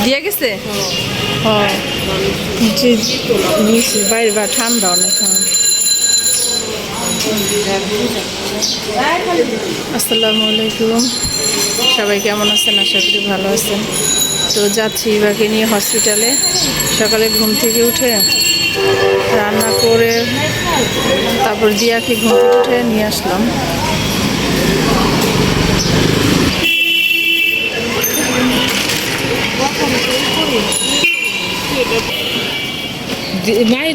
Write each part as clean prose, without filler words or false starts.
দিয়ে গেছে হ্যাঁ জি বাইরে বা ঠান্ডা অনেক। আসসালামু আলাইকুম, সবাই কেমন আছেন? আশা করি ভালো আছেন। তো যাচ্ছি ইভাকে নিয়ে হসপিটালে। সকালে ঘুম থেকে উঠে রান্না করে তারপর দিয়াকে ঘুম থেকে উঠে নিয়ে আসলাম।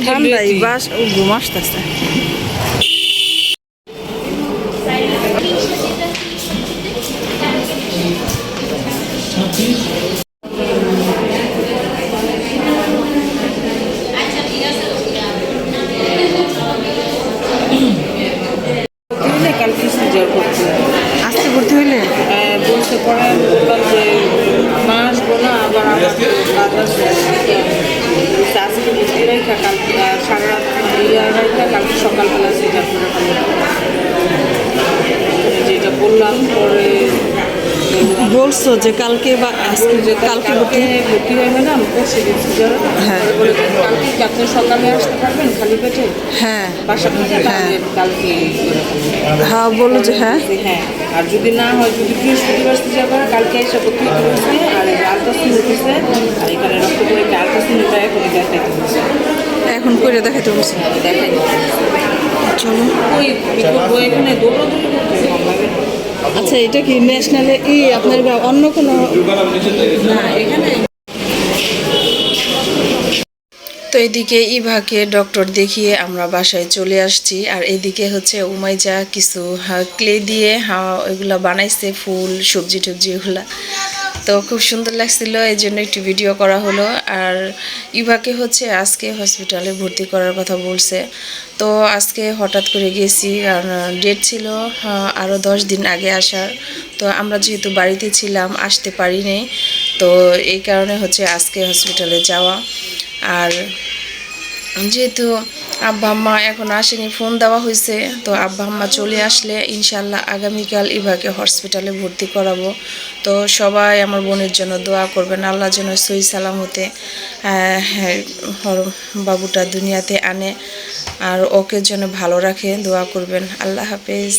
ঠান্ডায় বাস ও ঘুম আসতেছে। কালকে সিজার করতে আসতে ভর্তি হইলে বলতে পারেন যে মা আসবো না, আবার আমার কাজ আছে আজকে বসে রেখা কালকে সারা রাত রেখা কালকে সকালবেলা সিজার করে যেটা বললাম পরে বলছো যে কালকে বা আজকে যে কালকে ভর্তি হয় ম্যাডাম সিজার। হ্যাঁ কালকে আপনি সকালে আসতে পারবেন খালি পেটে? হ্যাঁ বাসা থেকে কালকে হ্যাঁ বললো যে হ্যাঁ হ্যাঁ। আর যদি না হয়, যদি বৃহস্পতিবার যাবে কালকে এসে ভর্তি করেছে আর আলট্রাসাউন্ড উঠেছে আর এখানে রক্ত করে আলট্রাসাউন্ডটা এখন দেখাইতে হচ্ছে, এখন করে দেখাইতে বলছি। দেখাই চলো ওই এখানে দৌড়াদৌড়ি করতে ভালো লাগে না। আচ্ছা এটা কি ন্যাশনালে আপনার অন্য কোনো না এখানে। তো এদিকে ইভাকে ডক্টর দেখিয়ে আমরা বাসায় চলে আসছি। আর এদিকে হচ্ছে উমাইজা কিছু ক্লে দিয়ে ওইগুলা বানাইছে, ফুল সবজি টবজি এগুলা। তো খুব সুন্দর লাগছিল, এই জন্য একটু ভিডিও করা হলো। আর ইভাকে হচ্ছে আজকে হসপিটালে ভর্তি করার কথা বলছে। তো আজকে হঠাৎ করে গেছি, আর ডেট ছিল আরও 10 দিন আগে আসার। তো আমরা যেহেতু বাড়িতে ছিলাম আসতে পারিনি, তো এই কারণে হচ্ছে আজকে হসপিটালে যাওয়া। আর যেহেতু আব্বা আম্মা এখন আসেনি, ফোন দেওয়া হয়েছে, তো আব্বা আম্মা চলে আসলে ইনশাল্লাহ আগামীকাল ইভাকে হসপিটালে ভর্তি করাবো। তো সবাই আমার বোনের জন্য দোয়া করবেন, আল্লাহ যেন সহি সালামতে বাবুটা দুনিয়াতে আনে আর ওকে যেন ভালো রাখে, দোয়া করবেন। আল্লাহ হাফেজ।